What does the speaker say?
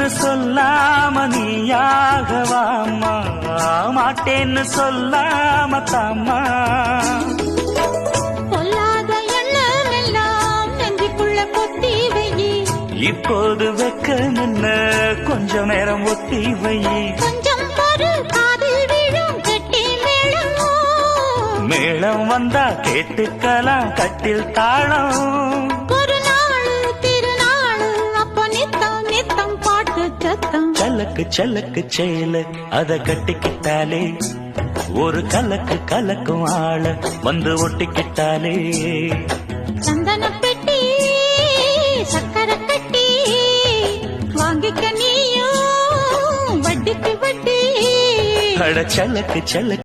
மாட்டேன்னு சொல்லாம நீயாகவாமா, மாட்டேன்னு சொல்லாம தாமா. சொல்லாத எண்ணம் எல்லாம் நெஞ்சுக்குள்ள கொத்தி வையி, இப்போது வெக்க நின்ன கொஞ்ச நேரம் ஒத்தி வையி. கொஞ்சம் ஒரு காதில் விழும் கெட்டி மேளம், மேளம் வந்தா கேட்டுக்கலாம் கட்டில் தாளம். ஒரு நாள் திருநாள் அப்ப நித்தம் நித்தம் பாட்டு சத்தம். சலக்கு சலக்கு சேல அத கட்டிக்கிட்டாலே, ஒரு கலக்கு கலக்கும் ஆள வந்து ஒட்டிக்கிட்டாலே. சந்தன பெட்டி சக்கரை கட்டி வாங்கிக்க நீயும் வட்டிக்கு வட்டி. அட சலக்கு சலக்கு